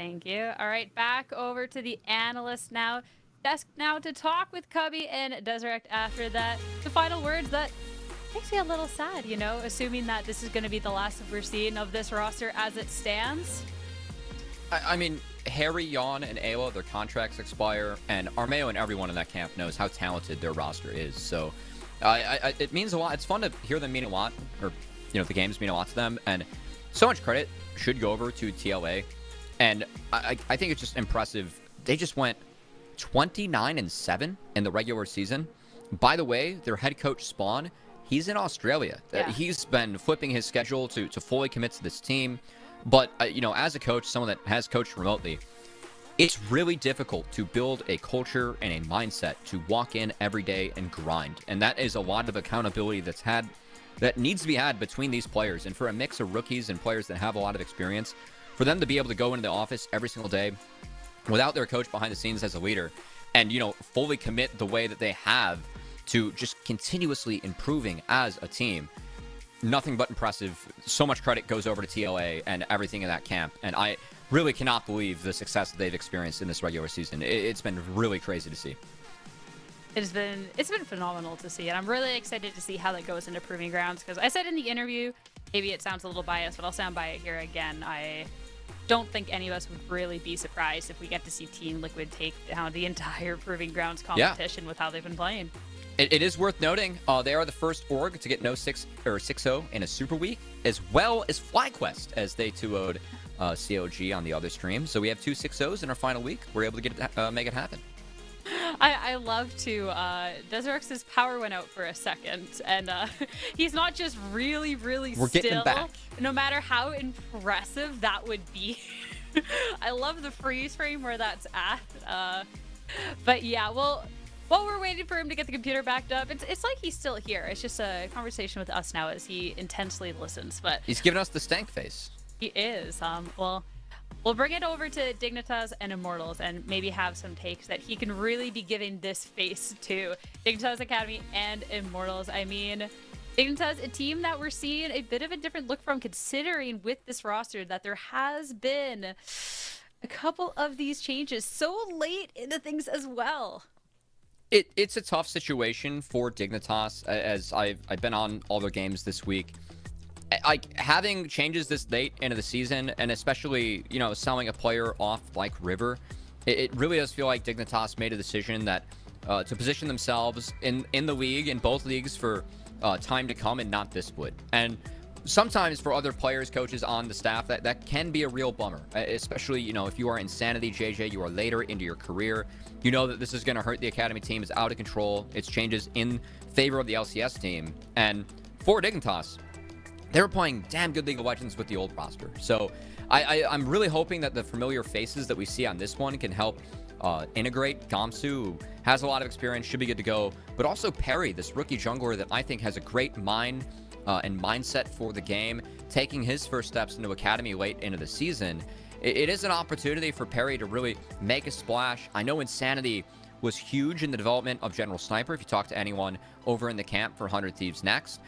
Thank you. All right, back over to the analyst now. Desk now to talk with Cubby and Desirect after that. The final words that makes me a little sad, you know, assuming that this is going to be the last that we're seeing of this roster as it stands. I mean, Harry, Yon, and Ayla, their contracts expire, and Armeo and everyone in that camp knows how talented their roster is. So it means a lot. It's fun to hear them mean a lot, or, the games mean a lot to them. And so much credit should go over to TLA. And I think it's just impressive. They just went 29-7 in the regular season. By the way, their head coach, Spawn, he's in Australia. Yeah. He's been flipping his schedule to fully commit to this team. But, as a coach, someone that has coached remotely, it's really difficult to build a culture and a mindset to walk in every day and grind. And that is a lot of accountability that needs to be had between these players. And for a mix of rookies and players that have a lot of experience, for them to be able to go into the office every single day without their coach behind the scenes as a leader and, fully commit the way that they have to just continuously improving as a team, nothing but impressive. So much credit goes over to TLA and everything in that camp. And I really cannot believe the success that they've experienced in this regular season. It's been really crazy to see. It's been phenomenal to see, and I'm really excited to see how that goes into Proving Grounds, because I said in the interview, maybe it sounds a little biased, but I'll stand by it here again. I don't think any of us would really be surprised if we get to see Team Liquid take down the entire Proving Grounds competition with how they've been playing. It is worth noting, they are the first org to get no 6-0 in a Super Week, as well as FlyQuest, as they 2-0'd COG on the other stream. So we have 2 6-0s in our final week. We're able to make it happen. I love to. Deserex's power went out for a second, and he's not just really We're getting him back. No matter how impressive that would be. I love the freeze frame where that's at. But yeah, well, while we're waiting for him to get the computer backed up, it's like he's still here. It's just a conversation with us now as he intensely listens. But he's giving us the stank face. He is. Well, we'll bring it over to Dignitas and Immortals and maybe have some takes that he can really be giving this face to. Dignitas Academy and Immortals. I mean, Dignitas, a team that we're seeing a bit of a different look from, considering with this roster that there has been a couple of these changes so late into things as well. It's a tough situation for Dignitas, as I've been on all their games this week. Having changes this late into the season, and especially, selling a player off like River, it really does feel like Dignitas made a decision that to position themselves in the league, in both leagues, for time to come and not this split. And sometimes for other players, coaches on the staff, that can be a real bummer, especially, if you are Insanity, JJ, you are later into your career. You know that this is going to hurt the Academy team. It's out of control. It's changes in favor of the LCS team. And for Dignitas, they were playing damn good League of Legends with the old roster. So I'm really hoping that the familiar faces that we see on this one can help integrate. Gamsu, who has a lot of experience, should be good to go. But also Perry, this rookie jungler that I think has a great mind and mindset for the game, taking his first steps into Academy late into the season. It is an opportunity for Perry to really make a splash. I know Insanity was huge in the development of General Sniper. If you talk to anyone over in the camp for 100 Thieves Next,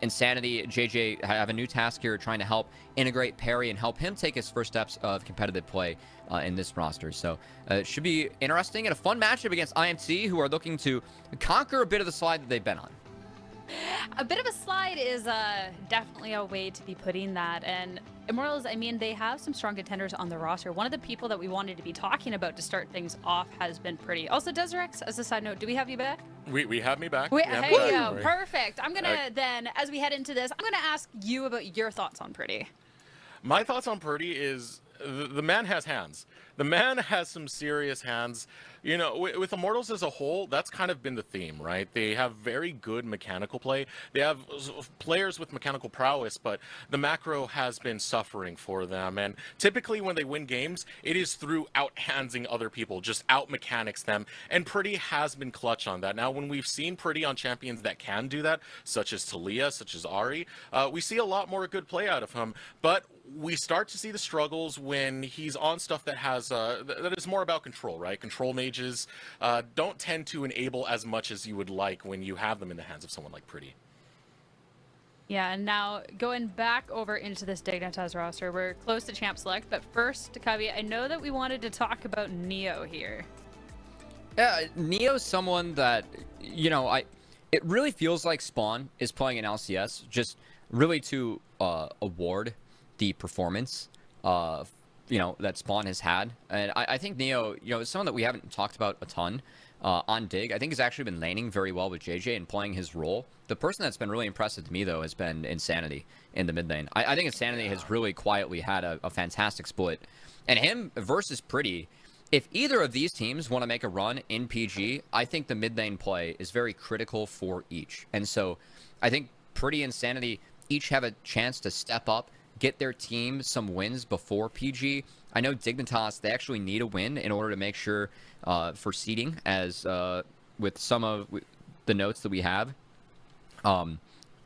Insanity, JJ have a new task here, trying to help integrate Perry and help him take his first steps of competitive play in this roster. So it should be interesting and a fun matchup against IMTA, who are looking to conquer a bit of the slide that they've been on. A bit of a slide is definitely a way to be putting that. And Immortals, I mean, they have some strong contenders on the roster. One of the people that we wanted to be talking about to start things off has been Pretty. Also, Deserex, as a side note, do we have you back? We have me back. There you go. Perfect. I'm going to then, as we head into this, I'm going to ask you about your thoughts on Pretty. My thoughts on Purdy is the man has hands. The man has some serious hands. With Immortals as a whole, that's kind of been the theme, right? They have very good mechanical play. They have players with mechanical prowess, but the macro has been suffering for them. And typically when they win games, it is through out-handsing other people, just out-mechanics them. And Pretty has been clutch on that. Now, when we've seen Pretty on champions that can do that, such as Talia, such as Ari, we see a lot more good play out of him. But we start to see the struggles when he's on stuff that has that is more about control, right? Control mages don't tend to enable as much as you would like when you have them in the hands of someone like Pretty. Yeah, and now going back over into this Dignitas roster, we're close to champ select, but first, Cubby, I know that we wanted to talk about Neo here. Yeah, Neo's someone that, you know, it really feels like Spawn is playing in LCS, just really to award the performance that Spawn has had. And I think Neo, is someone that we haven't talked about a ton on Dig. I think he's actually been laning very well with JJ and playing his role. The person that's been really impressive to me, though, has been Insanity in the mid lane. I think Insanity has really quietly had a fantastic split. And him versus Pretty, if either of these teams want to make a run in PG, I think the mid lane play is very critical for each. And so I think Pretty and Sanity each have a chance to step up, get their team some wins before PG. I know Dignitas, they actually need a win in order to make sure for seeding, as with some of the notes that we have.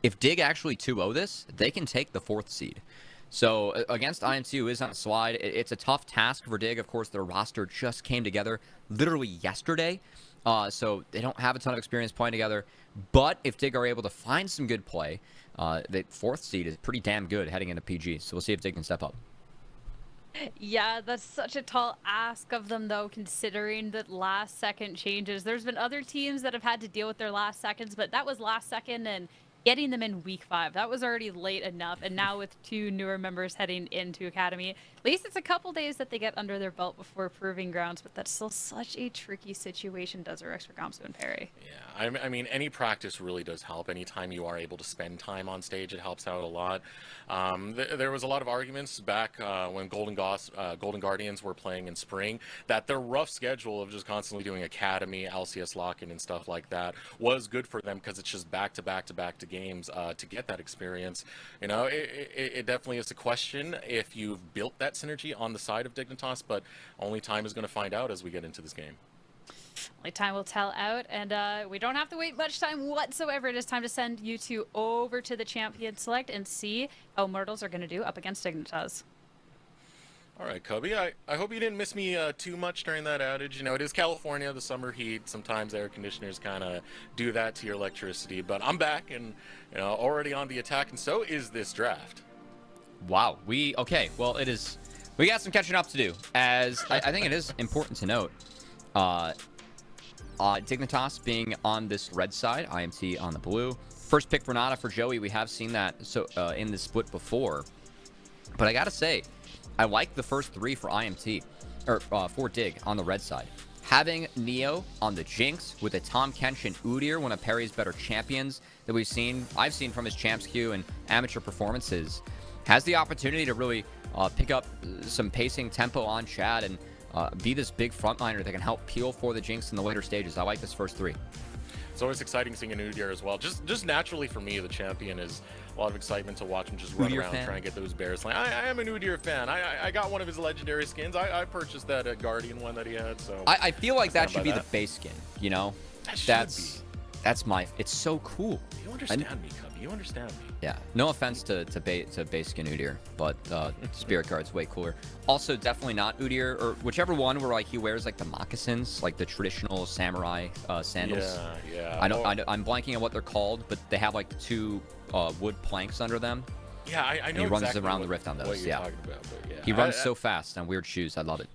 If Dig actually 2-0 this, they can take the 4th seed. So against IMTA, who is on a slide, it's a tough task for Dig. Of course, their roster just came together literally yesterday. So they don't have a ton of experience playing together. But if Dig are able to find some good play, the 4th seed is pretty damn good heading into PG. So we'll see if Dig can step up. Yeah, that's such a tall ask of them, though, considering the last second changes. There's been other teams that have had to deal with their last seconds, but that was last second, and getting them in week 5, that was already late enough. And now with 2 newer members heading into Academy, at least it's a couple days that they get under their belt before proving grounds, but that's still such a tricky situation, Desert for Gamsu and Perry. Yeah, I mean, any practice really does help. Anytime you are able to spend time on stage, it helps out a lot. There was a lot of arguments back when Golden Guardians were playing in spring that their rough schedule of just constantly doing Academy, LCS lock-in, and stuff like that was good for them because it's just back to back to back to games to get that experience. It definitely is a question if you've built that synergy on the side of Dignitas, but only time is going to find out as we get into this game. Only time will tell out, and we don't have to wait much time whatsoever. It is time to send you 2 over to the champion select and see how Immortals are going to do up against Dignitas. All right, Cubby, I hope you didn't miss me too much during that outage. It is California, the summer heat. Sometimes air conditioners kind of do that to your electricity, but I'm back and already on the attack, and so is this draft. Wow. Okay, well, we got some catching up to do, as I think it is important to note. Dignitas being on this red side, IMT on the blue. First pick for Nada for Joey. We have seen that in the split before. But I gotta say, I like the first 3 for IMT, or for Dig on the red side. Having Neo on the Jinx with a Tom Kench and Udyr, one of Perry's better champions that I've seen from his champs queue and amateur performances, has the opportunity to really pick up some pacing tempo on Chad and be this big frontliner that can help peel for the Jinx in the later stages. I like this first 3. It's always exciting seeing an Udyr as well. Just naturally for me, the champion is a lot of excitement to watch him just run around trying to get those bears. Like, I am an Udyr fan. I got one of his legendary skins. I purchased that Guardian one that he had. So I feel like that should be the base skin. That's my. It's so cool. You understand me, Cubby. You understand me. Yeah. No offense to base skin Udyr, but Spirit Guard's way cooler. Also, definitely not Udyr, or whichever one where he wears the moccasins, the traditional samurai sandals. Yeah. I'm blanking on what they're called, but they have 2 wood planks under them. Yeah, I know. And he runs around the rift on those. Yeah. Talking about, but yeah. He runs so fast on weird shoes. I love it.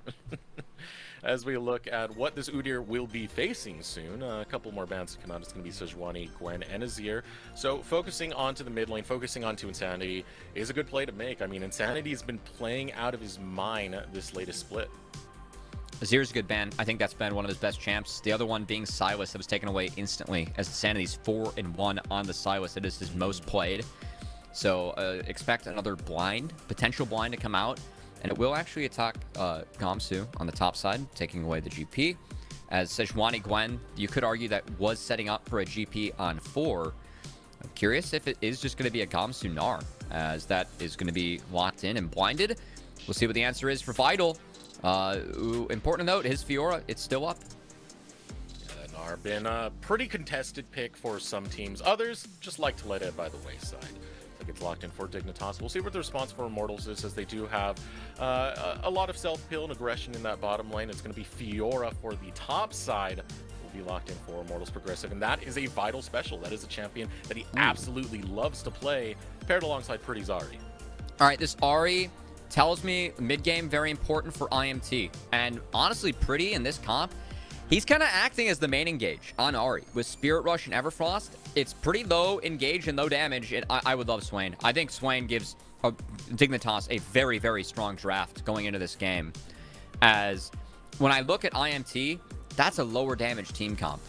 As we look at what this Udyr will be facing soon, a couple more bans to come out. It's going to be Sejuani, Gwen, and Azir. So focusing onto the mid lane, focusing onto Insanity is a good play to make. I mean, Insanity's been playing out of his mind this latest split. Azir's a good ban. I think that's been one of his best champs. The other one being Sylas that was taken away instantly, as Insanity's 4-1 on the Sylas. It is his most played. So expect another potential blind to come out. And it will actually attack Gamsu on the top side, taking away the GP. As Sejuani Gwen, you could argue that was setting up for a GP on 4. I'm curious if it is just going to be a Gamsu Gnar, as that is going to be locked in and blinded. We'll see what the answer is for Vital. Important to note, his Fiora, it's still up. Yeah, Gnar been a pretty contested pick for some teams. Others just like to let it by the wayside. Gets locked in for Dignitas. We'll see what the response for Immortals is, as they do have a lot of self-peel and aggression in that bottom lane. It's going to be Fiora for the top side. Will be locked in for Immortals Progressive, and that is a vital special. That is a champion that he absolutely loves to play, paired alongside Pretty Zari. All right, this Ahri tells me mid-game very important for IMT. And honestly, Pretty in this comp, he's kind of acting as the main engage on Ahri. With Spirit Rush and Everfrost, it's pretty low engage and low damage. I would love Swain. I think Swain gives Dignitas a very, very strong draft going into this game. As when I look at IMT, that's a lower damage team comp.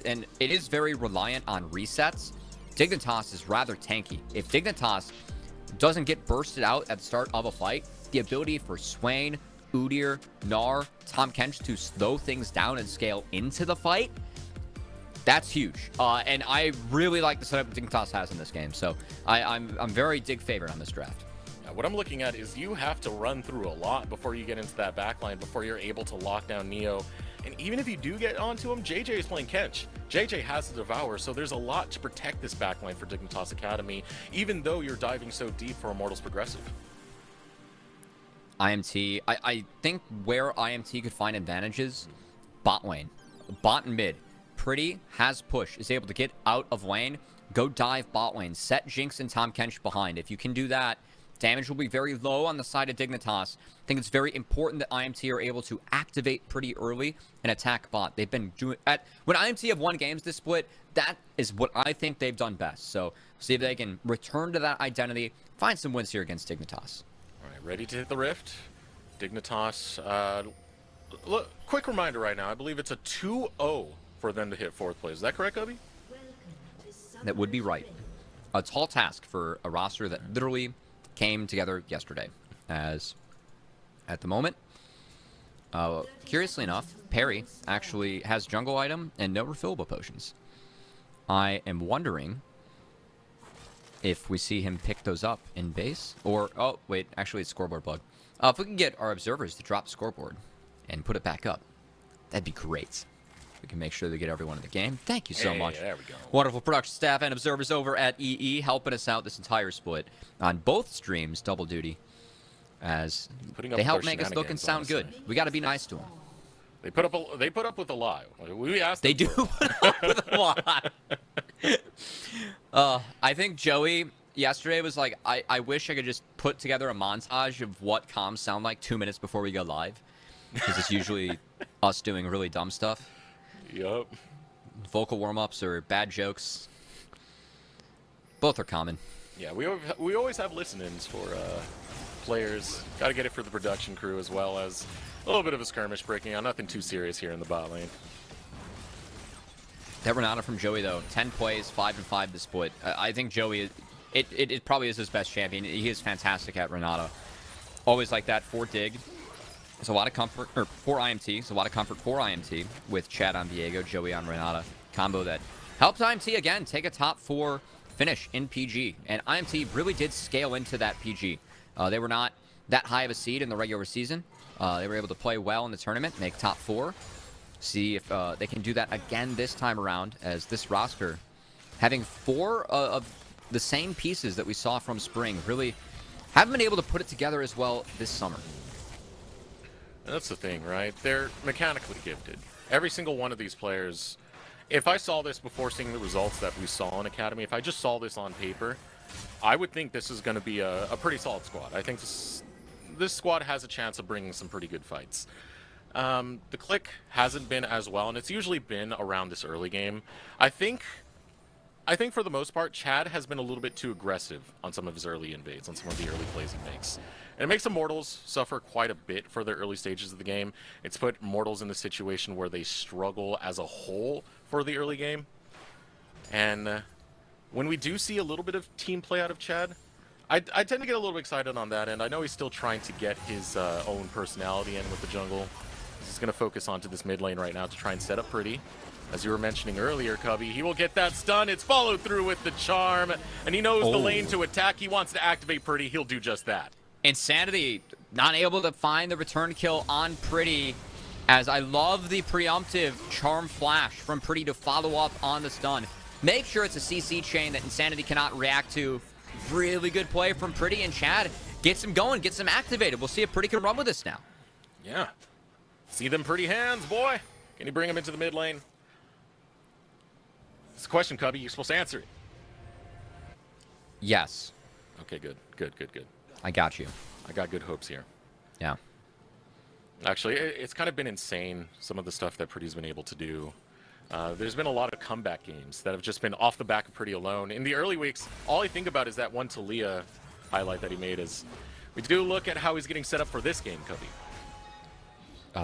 And it is very reliant on resets. Dignitas is rather tanky. If Dignitas doesn't get bursted out at the start of a fight, the ability for Swain, Udyr, Gnar, Tahm Kench to slow things down and scale into the fight, that's huge. And I really like the setup Dignitas has in this game. So I'm very dig favorite on this draft. What I'm looking at is you have to run through a lot before you get into that backline, before you're able to lock down Neo. And even if you do get onto him, JJ is playing Kench. JJ has the Devour, so there's a lot to protect this backline for Dignitas Academy, even though you're diving so deep for Immortals Progressive. IMT, I think where IMT could find advantages, bot lane, bot and mid. Pretty has push, is able to get out of lane, go dive bot lane, set Jinx and Tahm Kench behind. If you can do that, damage will be very low on the side of Dignitas. I think it's very important that IMT are able to activate pretty early and attack bot. They've been doing when IMT have won games this split, that is what I think they've done best. So see if they can return to that identity, find some wins here against Dignitas. All right, ready to hit the rift. Dignitas, look, quick reminder right now, I believe it's a 2-0 for them to hit 4th place. Is that correct, Obi? That would be right. A tall task for a roster that literally came together yesterday. As at the moment, curiously enough, Perry actually has jungle item and no refillable potions. I am wondering if we see him pick those up in base, or oh wait, actually it's scoreboard bug. If we can get our observers to drop scoreboard and put it back up, that'd be great. We can make sure they get everyone in the game. Thank you so much. There we go. Wonderful production staff and observers over at EE helping us out this entire split on both streams, double duty, as they help make us look and sound good. We got to be nice to them. They put up with a lie. We asked them. They do put up with a lot. I think Joey yesterday was like, I wish I could just put together a montage of what comms sound like 2 minutes before we go live, because it's usually us doing really dumb stuff. Yup. Vocal warm-ups or bad jokes. Both are common. Yeah, we always have listen-ins for players. Got to get it for the production crew, as well as a little bit of a skirmish breaking out. Nothing too serious here in the bot lane. That Renata from Joey, though. 10 plays, 5-5 the split. I think Joey, it probably is his best champion. He is fantastic at Renata. Always like that for Dig. There's a lot of comfort, or for IMT, there's a lot of comfort for IMT with Chad on Viego, Joey on Renata. Combo that helped IMT, again, take a top 4 finish in PG. And IMT really did scale into that PG. They were not that high of a seed in the regular season. They were able to play well in the tournament, make top 4. See if they can do that again this time around, as this roster, having 4 of the same pieces that we saw from Spring, really haven't been able to put it together as well this summer. That's the thing, right? They're mechanically gifted. Every single one of these players, if I saw this before seeing the results that we saw in Academy, if I just saw this on paper, I would think this is going to be a pretty solid squad. I think this squad has a chance of bringing some pretty good fights. The click hasn't been as well, and it's usually been around this early game. I think for the most part, Chad has been a little bit too aggressive on some of his early invades, on some of the early plays he makes. And it makes Immortals suffer quite a bit for their early stages of the game. It's put Immortals in the situation where they struggle as a whole for the early game. And when we do see a little bit of team play out of Chad, I tend to get a little excited on that end. I know he's still trying to get his own personality in with the jungle. He's going to focus onto this mid lane right now to try and set up Pretty. As you were mentioning earlier, Cubby, he will get that stun. It's followed through with the charm, and he knows the lane to attack. He wants to activate Pretty. He'll do just that. Insanity not able to find the return kill on Pretty, as I love the preemptive charm flash from Pretty to follow up on the stun. Make sure it's a CC chain that Insanity cannot react to. Really good play from Pretty, and Chad gets him going, gets him activated. We'll see if Pretty can run with this now. Yeah. See them pretty hands, boy. Can he bring him into the mid lane? It's a question, Cubby. You're supposed to answer it. Yes. Okay, good. I got you. I got good hopes here. Yeah. Actually, it's kind of been insane, some of the stuff that Pretty's been able to do. There's been a lot of comeback games that have just been off the back of Pretty alone. In the early weeks, all I think about is that one Talia highlight that he made. Is we do look at how he's getting set up for this game, Cubby.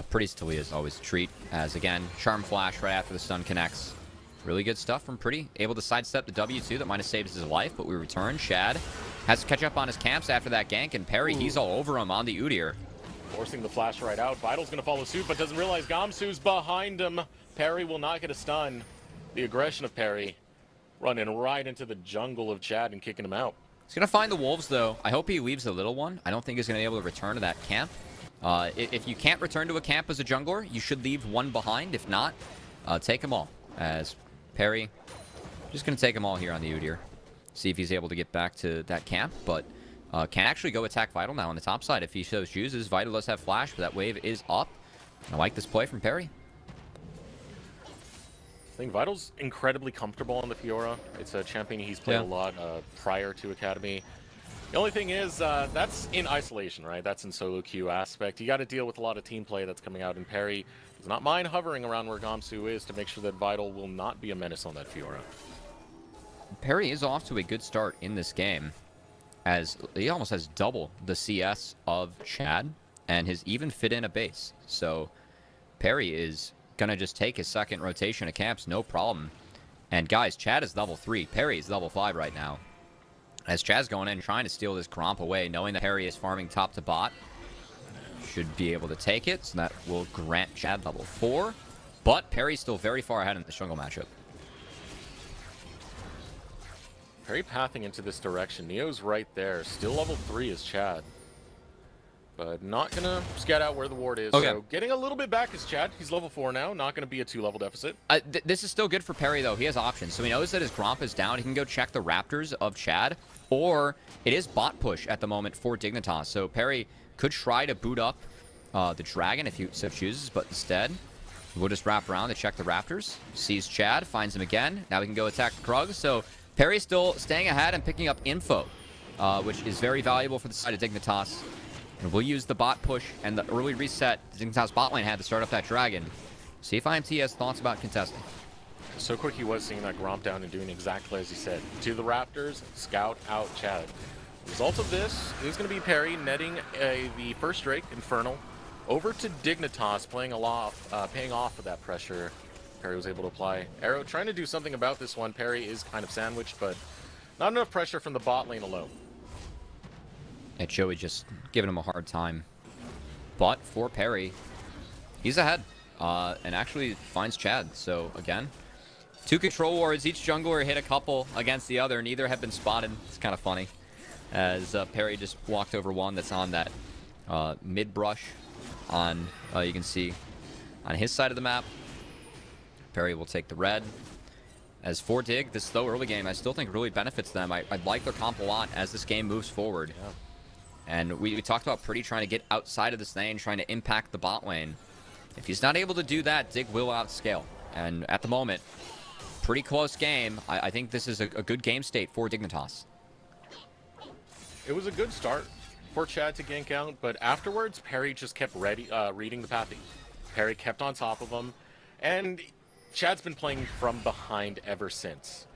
Pretty's Talia is always a treat, as again, Charm Flash right after the stun connects. Really good stuff from Pretty. Able to sidestep the W2 that might have saved his life, but we return. Shad has to catch up on his camps after that gank, and Perry, he's all over him on the Udyr. Forcing the flash right out. Vital's going to follow suit, but doesn't realize Gamsu's behind him. Perry will not get a stun. The aggression of Perry running right into the jungle of Chad and kicking him out. He's going to find the wolves, though. I hope he leaves the little one. I don't think he's going to be able to return to that camp. If you can't return to a camp as a jungler, you should leave one behind. If not, take them all. As Perry, just going to take them all here on the Udyr. See if he's able to get back to that camp, but can actually go attack Vital now on the top side if he so chooses. Vital does have flash, but that wave is up. I like this play from Perry. I think Vital's incredibly comfortable on the Fiora. It's a champion he's played a lot prior to Academy. The only thing is, that's in isolation, right? That's in solo queue aspect. You got to deal with a lot of team play that's coming out, and Perry does not mind hovering around where Gamsu is to make sure that Vital will not be a menace on that Fiora. Perry is off to a good start in this game, as he almost has double the CS of Chad, and has even fit in a base. So Perry is going to just take his second rotation of camps, no problem. And guys, Chad is level 3. Perry is level 5 right now. As Chad's going in trying to steal this Gromp away, knowing that Perry is farming top to bot, should be able to take it, so that will grant Chad level 4. But Perry's still very far ahead in the jungle matchup. Perry pathing into this direction. Neo's right there. Still level 3 is Chad. But not going to scout out where the ward is. Okay. So getting a little bit back is Chad. He's level 4 now. Not going to be a 2-level deficit. This is still good for Perry, though. He has options. So he knows that his Gromp is down. He can go check the Raptors of Chad. Or it is bot push at the moment for Dignitas. So Perry could try to boot up the Dragon if he so chooses. But instead, we'll just wrap around to check the Raptors. Sees Chad. Finds him again. Now we can go attack the Krug. So Perry's still staying ahead and picking up info, which is very valuable for the side of Dignitas. And we'll use the bot push and the early reset Dignitas bot lane had to start up that Dragon. See if IMT has thoughts about contesting. So quick he was seeing that Gromp down and doing exactly as he said. To the Raptors, scout out Chad. The result of this is going to be Perry netting the first Drake, Infernal, over to Dignitas, paying off of that pressure Perry was able to apply. Arrow trying to do something about this one. Perry is kind of sandwiched, but not enough pressure from the bot lane alone. And Joey just giving him a hard time. But for Perry, he's ahead. And actually finds Chad. So again, 2 control wards. Each jungler hit a couple against the other. Neither have been spotted. It's kind of funny. As Perry just walked over one that's on that mid brush on, you can see, on his side of the map. Perry will take the red. As for Dig, this slow early game, I still think really benefits them. I like their comp a lot as this game moves forward. Yeah. And we talked about Pretty trying to get outside of this lane, trying to impact the bot lane. If he's not able to do that, Dig will outscale. And at the moment, pretty close game. I think this is a good game state for Dignitas. It was a good start for Chad to gank out, but afterwards, Perry just kept reading the pathing. Perry kept on top of him, and Chad's been playing from behind ever since.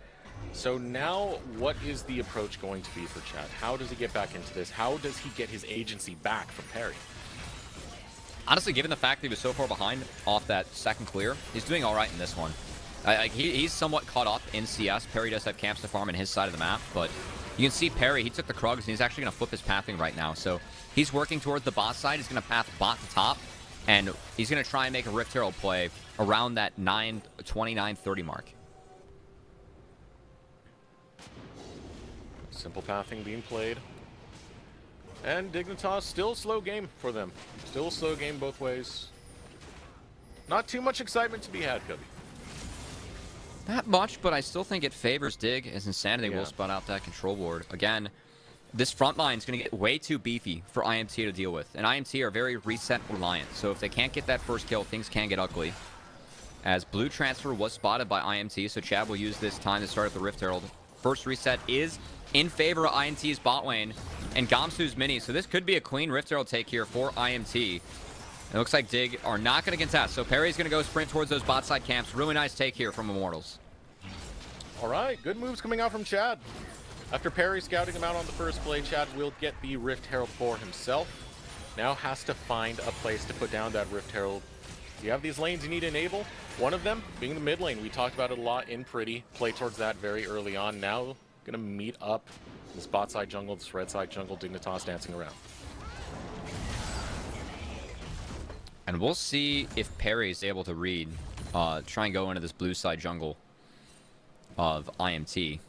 So now, what is the approach going to be for Chad? How does he get back into this? How does he get his agency back from Perry? Honestly, given the fact that he was so far behind off that second clear, he's doing all right in this one. He's somewhat caught up in CS. Perry does have camps to farm in his side of the map, but you can see Perry, he took the Krugs, and he's actually going to flip his pathing right now. So he's working towards the bot side. He's going to path bot to top, and he's going to try and make a Rift Herald play around that 29-30 mark. Simple pathing being played. And Dignitas, still slow game for them. Still slow game both ways. Not too much excitement to be had, Cubby. Not much, but I still think it favors Dig, as Insanity will spot out that control ward. Again, this front line is going to get way too beefy for IMT to deal with. And IMT are very reset reliant, so if they can't get that first kill, things can get ugly. as blue transfer was spotted by IMT, so Chad will use this time to start at the Rift Herald. First reset is in favor of IMT's bot lane and Gamsu's mini, so this could be a clean Rift Herald take here for IMT. It looks like Dig are not going to contest, so Perry's going to go sprint towards those bot side camps. Really nice take here from Immortals. All right, good moves coming out from Chad. After Perry scouting him out on the first play, Chad will get the Rift Herald for himself. Now has to find a place to put down that Rift Herald. You have these lanes you need to enable. One of them being the mid lane. We talked about it a lot in Pretty. Play towards that very early on. Now gonna meet up this bot side jungle, this red side jungle, Dignitas dancing around. And we'll see if Perry is able to read, try and go into this blue side jungle of IMT.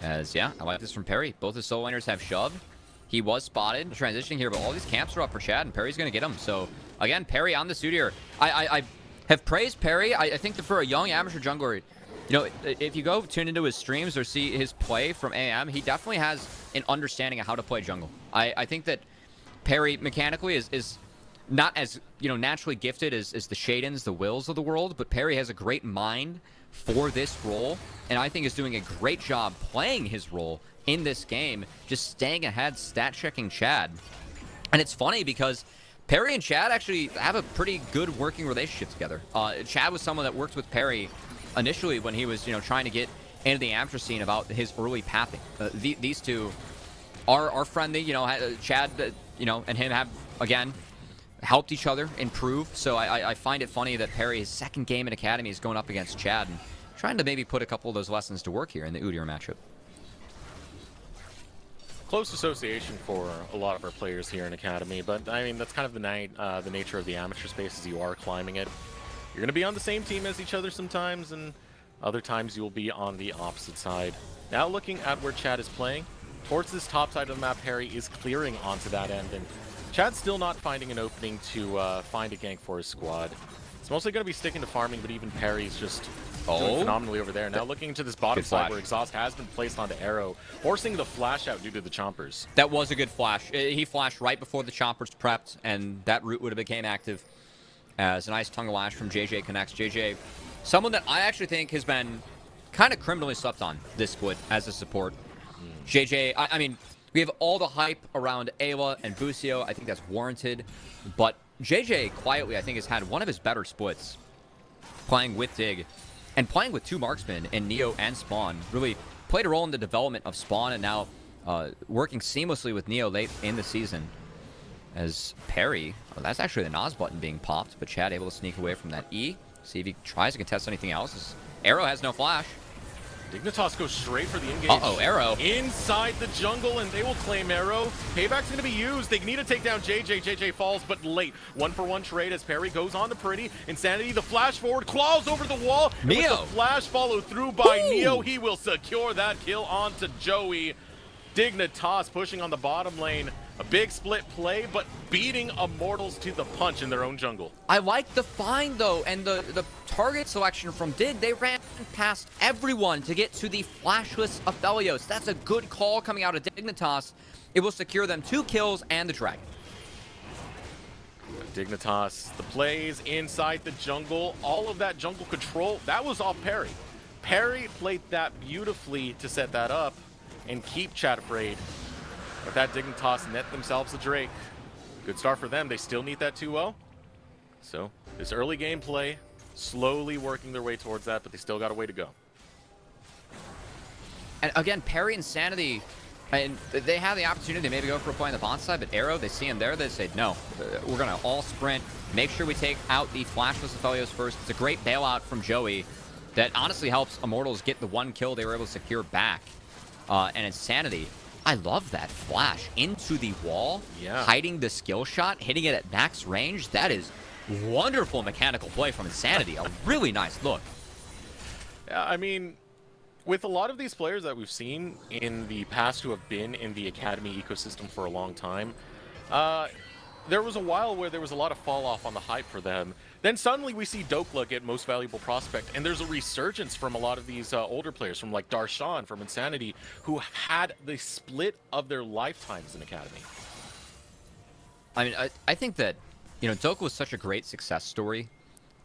As, yeah, I like this from Perry. Both the solo laners have shoved. He was spotted transitioning here, but all these camps are up for Chad, and Perry's going to get him. So, again, Perry on the suit here. I have praised Perry. I think that for a young amateur jungler, you know, if you go tune into his streams or see his play from AM, he definitely has an understanding of how to play jungle. I think that Perry mechanically is not as, you know, naturally gifted as the Shadens, the Wills of the world, but Perry has a great mind for this role, and I think is doing a great job playing his role in this game, just staying ahead, stat checking Chad. And it's funny because Perry and Chad actually have a pretty good working relationship together. Chad was someone that worked with Perry initially when he was, you know, trying to get into the amateur scene about his early pathing. These two are friendly, you know. Chad, you know, and him have, again, helped each other improve. So I find it funny that Perry, his second game in Academy, is going up against Chad and trying to maybe put a couple of those lessons to work here in the Udyr matchup. Close association for a lot of our players here in Academy, but I mean, that's kind of the nature of the amateur space, as you are climbing it. You're going to be on the same team as each other sometimes, and other times you'll be on the opposite side. Now looking at where Chad is playing, towards this top side of the map, Perry is clearing onto that end, and Chad's still not finding an opening to find a gank for his squad. It's mostly going to be sticking to farming, but even Perry's just doing phenomenally over there. Now looking into this bottom side where exhaust has been placed onto Arrow, forcing the flash out due to the chompers. That was a good flash. He flashed right before the chompers prepped, and that route would have became active. As a nice tongue of lash from JJ connects. JJ, someone that I actually think has been kind of criminally slept on this split as a support. JJ, I mean, we have all the hype around Ayla and Busio. I think that's warranted. But JJ, quietly, I think, has had one of his better splits playing with Dig and playing with two marksmen in Neo and Spawn. Really played a role in the development of Spawn and now working seamlessly with Neo late in the season. As Perry, that's actually the Nas button being popped, but Chad able to sneak away from that E. See if he tries to contest anything else. As Arrow has no flash. Dignitas goes straight for the engage. Uh-oh, Arrow. Inside the jungle, and they will claim Arrow. Payback's going to be used. They need to take down JJ. JJ falls, but late. 1-for-1 trade as Perry goes on to Pretty. Insanity, the flash forward, claws over the wall. Neo. With the flash followed through by Ooh. Neo, he will secure that kill onto Joey. Dignitas pushing on the bottom lane. A big split play, but beating Immortals to the punch in their own jungle. I like the find, though, and the target selection from Dig. They ran past everyone to get to the flashless Aphelios. That's a good call coming out of Dignitas. It will secure them 2 kills and the dragon. Dignitas, the plays inside the jungle, all of that jungle control, that was off Perry. Perry played that beautifully to set that up and keep Chad afraid. But that Dignitas net themselves a Drake. Good start for them. They still need that 2-0. So this early game play, slowly working their way towards that, but they still got a way to go. And again, Perry and Sanity, and they have the opportunity to maybe go for a play on the bot side, but Arrow, they see him there, they say, no, we're going to all sprint, make sure we take out the flashless Aphelios first. It's a great bailout from Joey that honestly helps Immortals get the 1 kill they were able to secure back. And Insanity, I love that flash into the wall, hiding the skill shot, hitting it at max range. That is wonderful mechanical play from Insanity. A really nice look. Yeah, I mean, with a lot of these players that we've seen in the past who have been in the Academy ecosystem for a long time, there was a while where there was a lot of fall off on the hype for them. Then suddenly we see Dokla get Most Valuable Prospect, and there's a resurgence from a lot of these older players, from like Darshan, from Insanity, who have had the split of their lifetimes in Academy. I mean, I think that, you know, Dokla was such a great success story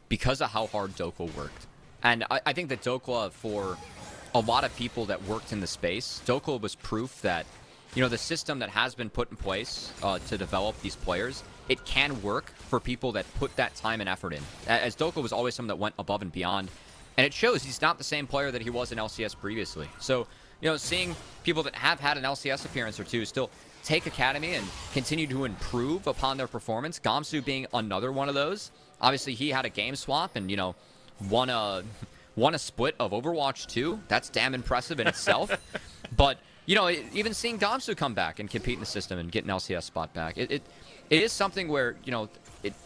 because of how hard Dokla worked. And I think that Dokla, for a lot of people that worked in the space, Dokla was proof that, you know, the system that has been put in place to develop these players, it can work for people that put that time and effort in. As Dokla was always someone that went above and beyond. And it shows he's not the same player that he was in LCS previously. So, you know, seeing people that have had an LCS appearance or two still take Academy and continue to improve upon their performance, Gamsu being another one of those. Obviously, he had a game swap and, you know, won a split of Overwatch 2. That's damn impressive in itself. But, you know, even seeing Gamsu come back and compete in the system and get an LCS spot back, it is something where, you know,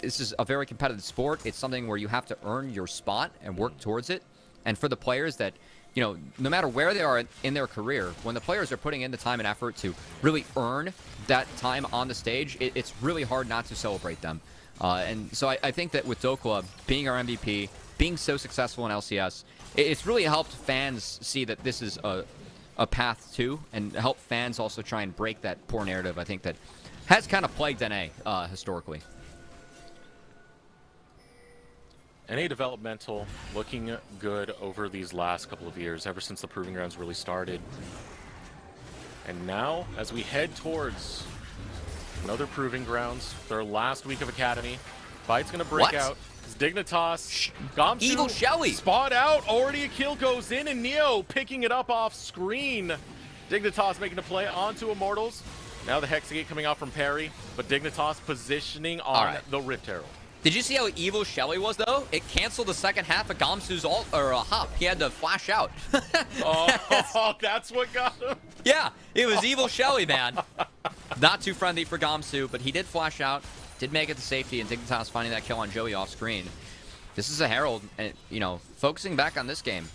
this is a very competitive sport. It's something where you have to earn your spot and work towards it. And for the players that, you know, no matter where they are in their career, when the players are putting in the time and effort to really earn that time on the stage, it's really hard not to celebrate them. And so I think that with Dokla being our MVP, being so successful in LCS, it's really helped fans see that this is a path too, and help fans also try and break that poor narrative, I think, that has kind of plagued NA historically. NA developmental looking good over these last couple of years, ever since the Proving Grounds really started. And now, as we head towards another Proving Grounds, their last week of Academy, fight's gonna break out. It's Dignitas, Gamsu, Evil Shelly, spot out, already a kill goes in, and Neo picking it up off screen. Dignitas making a play onto Immortals. Now the Hexagate coming out from Perry, but Dignitas positioning on the Rift Herald. Did you see how evil Shelly was, though? It canceled the second half of Gamsu's ult, or hop. He had to flash out. Oh, that's what got him? Yeah, it was evil Shelly, man. Not too friendly for Gamsu, but he did flash out, did make it to safety, and Dignitas finding that kill on Joey off screen. This is a Herald, and, you know, focusing back on this game,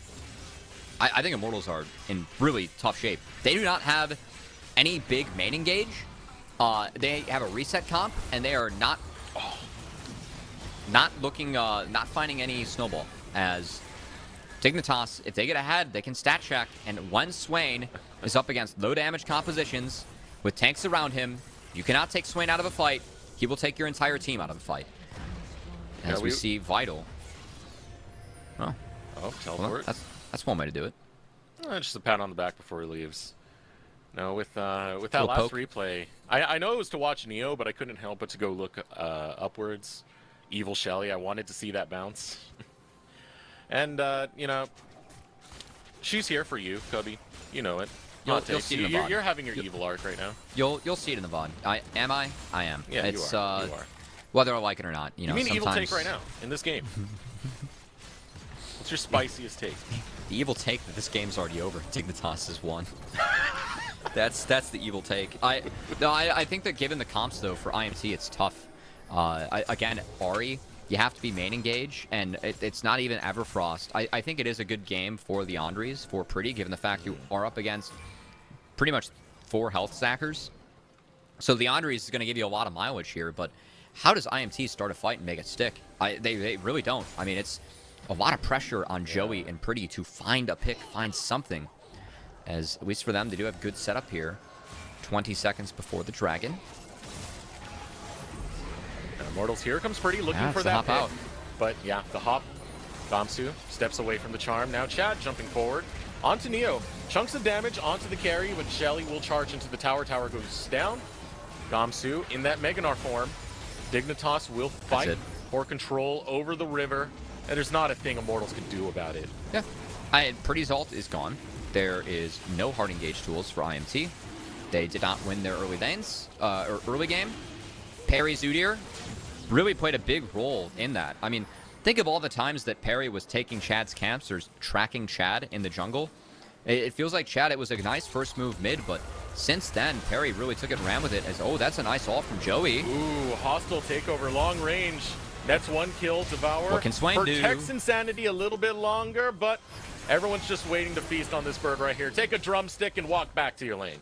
I think Immortals are in really tough shape. They do not have any big main engage. They have a reset comp, and they are not finding any snowball. As Dignitas, if they get ahead, they can stat check, and when Swain is up against low damage compositions with tanks around him, you cannot take Swain out of a fight. He will take your entire team out of a fight. As we see Vital. Oh, teleport. Well, that's one way to do it. Just a pat on the back before he leaves. No, with that last poke. replay, I know it was to watch Neo, but I couldn't help but to go look upwards. Evil Shelly, I wanted to see that bounce. And, you know, she's here for you, Cubby. You know it. You'll see it in the VOD. You're having your evil arc right now. You'll see it in the VOD. I am. Yeah, it's, you are. Whether I like it or not, you know. You mean sometimes... evil take right now in this game? What's your spiciest take? The evil take that this game's already over. Dignitas has won. That's the evil take. I think that given the comps though for IMT, it's tough. Again, Ahri, you have to be main engage, and it's not even Everfrost. I think it is a good game for the Andres, for Pretty, given the fact you are up against pretty much 4 health stackers. So the Andres is going to give you a lot of mileage here, but how does IMT start a fight and make it stick? They really don't. I mean, it's a lot of pressure on Joey and Pretty to find a pick, find something. As, at least for them, they do have good setup here. 20 seconds before the Dragon. Immortals here comes Pretty looking for that hop pick. out. But yeah, the hop. Gamsu steps away from the charm. Now Chad jumping forward. Onto Neo. Chunks of damage onto the carry, but Shelly will charge into the tower. Tower goes down. Gamsu in that Meganar form. Dignitas will fight for control over the river. And there's not a thing Immortals can do about it. Yeah. Pretty's ult is gone. There is no hard engage tools for IMT. They did not win their early lanes, or early game. Perry Zudir really played a big role in that. I mean, think of all the times that Perry was taking Chad's camps or tracking Chad in the jungle. It feels like Chad, it was a nice first move mid, but since then, Perry really took it and ran with it as, oh, that's a nice ult from Joey. Ooh, hostile takeover, long range. That's 1 kill, Devour. What can Swain do? Protects Insanity a little bit longer, but everyone's just waiting to feast on this bird right here. Take a drumstick and walk back to your lane.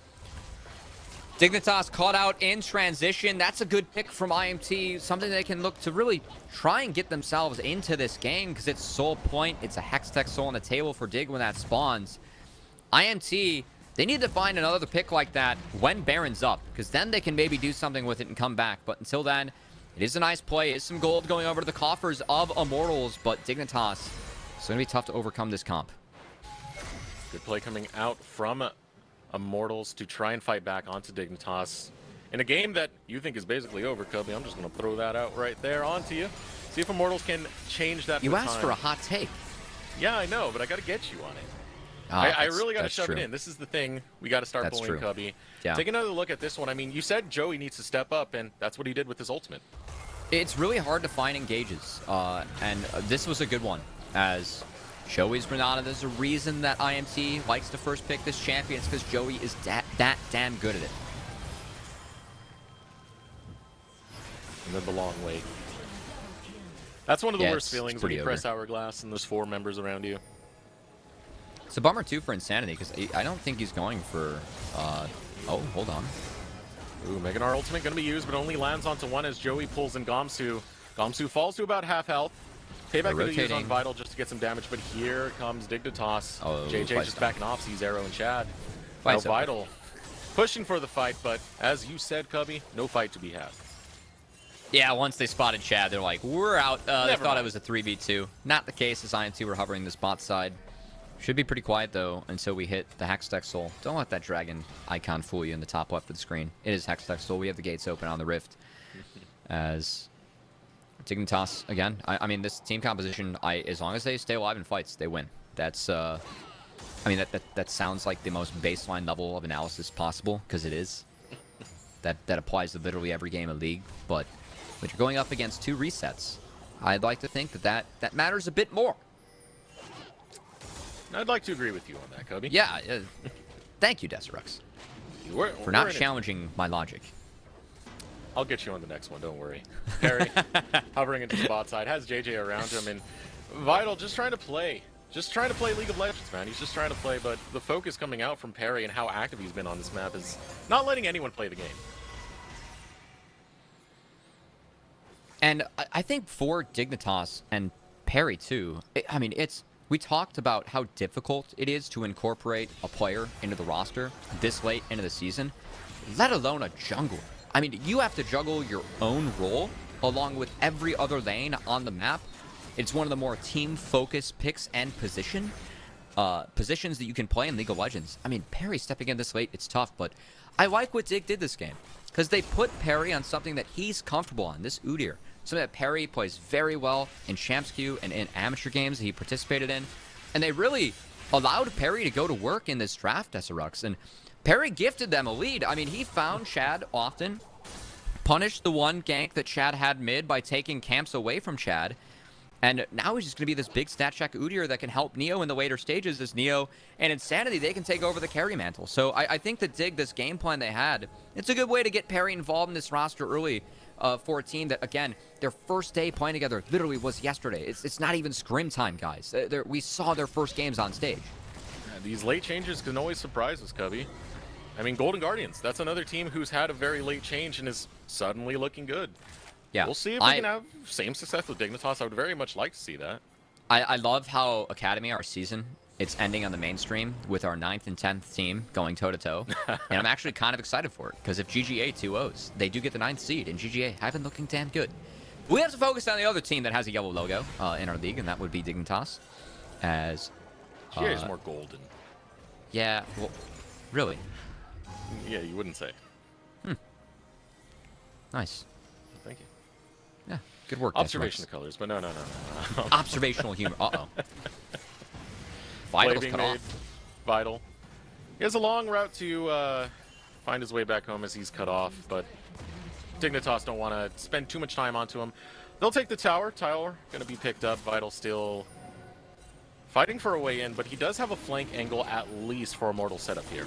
Dignitas caught out in transition. That's a good pick from IMT. Something they can look to really try and get themselves into this game because it's soul point. It's a Hextech soul on the table for Dig when that spawns. IMT, they need to find another pick like that when Baron's up because then they can maybe do something with it and come back. But until then, It is a nice play. Is some gold going over to the coffers of Immortals, but Dignitas, it's going to be tough to overcome this comp. Good play coming out from Immortals to try and fight back onto Dignitas. In a game that you think is basically over, Cubby, I'm just going to throw that out right there onto you. See if Immortals can change that. You asked for a hot take. Yeah, I know, but I got to get you on it. Ah, I really got to shove true. it in. This is the thing. We got to start That's pulling true. Cubby. Yeah. Take another look at this one. I mean, you said Joey needs to step up, and that's what he did with his ultimate. It's really hard to find engages, and this was a good one, as Joey's Granada. There's a reason that IMT likes to first pick this champion. It's because Joey is that damn good at it. And then the long wait. That's one of the worst it's feelings when you pretty press Hourglass and there's 4 members around you. It's a bummer, too, for Insanity, because I don't think he's going for... oh, hold on. Ooh, Meganar ultimate going to be used, but only lands onto one as Joey pulls in Gamsu. Gamsu falls to about half health. Payback going to use on Vital just to get some damage, but here comes Dignitas. Oh, JJ just backing off, sees Arrow and Chad. Now Now Vital pushing for the fight, but as you said, Cubby, no fight to be had. Yeah, once they spotted Chad, they're like, we're out. They thought mind. it was a 3v2. Not the case, as IMT were hovering this bot side. Should be pretty quiet, though, until we hit the Hextech Soul. Don't let that dragon icon fool you in the top left of the screen. It is Hextech Soul. We have the gates open on the Rift. As Dignitas, again, I mean, this team composition, as long as they stay alive in fights, they win. That's, I mean, that sounds like the most baseline level of analysis possible, because it is. That applies to literally every game of League, but when you're going up against 2 resets, I'd like to think that matters a bit more. I'd like to agree with you on that, Cubby. Yeah, thank you, Desirux, for not challenging my logic. I'll get you on the next one, don't worry. Perry, hovering into the bot side, has JJ around him, and Vital just trying to play. Just trying to play League of Legends, man. He's just trying to play, but the focus coming out from Perry and how active he's been on this map is not letting anyone play the game. And I think for Dignitas and Perry, too, I mean, we talked about how difficult it is to incorporate a player into the roster this late into the season, let alone a jungler. I mean, you have to juggle your own role along with every other lane on the map. It's one of the more team-focused picks and positions that you can play in League of Legends. I mean, Perry stepping in this late, it's tough, but I like what Dig did this game, because they put Perry on something that he's comfortable on, this Udyr. Something that Perry plays very well in Champs Queue and in amateur games that he participated in. And they really allowed Perry to go to work in this draft, Desirux. And Perry gifted them a lead. I mean, he found Chad often, punished the one gank that Chad had mid by taking camps away from Chad. And now he's just going to be this big stat check Udyr that can help Neo in the later stages as Neo and Insanity, they can take over the carry mantle. So I think that Dig, this game plan they had, it's a good way to get Perry involved in this roster early. For a team that, again, their first day playing together literally was yesterday. It's not even scrim time, guys. We saw their first games on stage. Yeah, these late changes can always surprise us, Cubby. I mean, Golden Guardians, that's another team who's had a very late change and is suddenly looking good. Yeah, we'll see if we can have same success with Dignitas. I would very much like to see that. I love how Academy, our season, it's ending on the mainstream with our 9th and 10th team going toe-to-toe. And I'm actually kind of excited for it, because if GGA 2-0s, they do get the 9th seed, and GGA have been looking damn good. We have to focus on the other team that has a yellow logo in our league, and that would be Dignitas. As GGA is more golden. Yeah, well, really? Yeah, you wouldn't say. Nice. Thank you. Yeah, good work. Observation of colors, but no. Observational humor. Uh-oh. Vital's cut off. Vital. He has a long route to find his way back home as he's cut off, but Dignitas don't want to spend too much time onto him. They'll take the tower. Tower going to be picked up. Vital still fighting for a way in, but he does have a flank angle at least for a mortal setup here.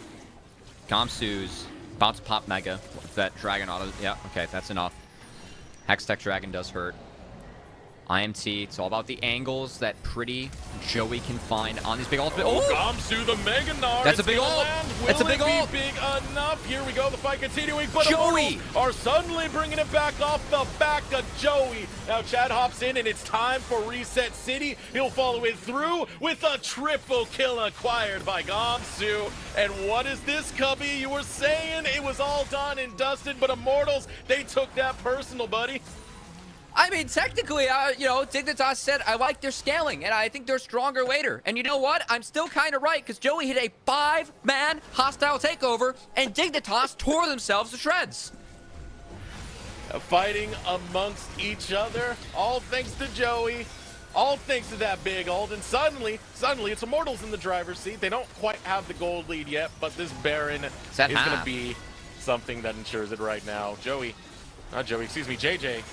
Gamsu's about to pop Mega. That Dragon auto. Yeah, okay, that's enough. Hextech Dragon does hurt. IMT, it's all about the angles that pretty Joey can find on these big ultimate. Oh, Gamsu, the Meganar. That's a big ult. That's a big ult. Big enough. Here we go. The fight continuing. But Joey are suddenly bringing it back off the back of Joey. Now Chad hops in, and it's time for Reset City. He'll follow it through with a triple kill acquired by Gamsu. And what is this, Cubby? You were saying it was all done and dusted, but Immortals, they took that personal, buddy. I mean, technically, you know, Dignitas said, I like their scaling, and I think they're stronger later. And you know what? I'm still kind of right, because Joey hit a 5-man hostile takeover, and Dignitas tore themselves to shreds. Fighting amongst each other, all thanks to Joey, all thanks to that big ult, and suddenly it's Immortals in the driver's seat. They don't quite have the gold lead yet, but this Baron is going to be something that ensures it right now. JJ.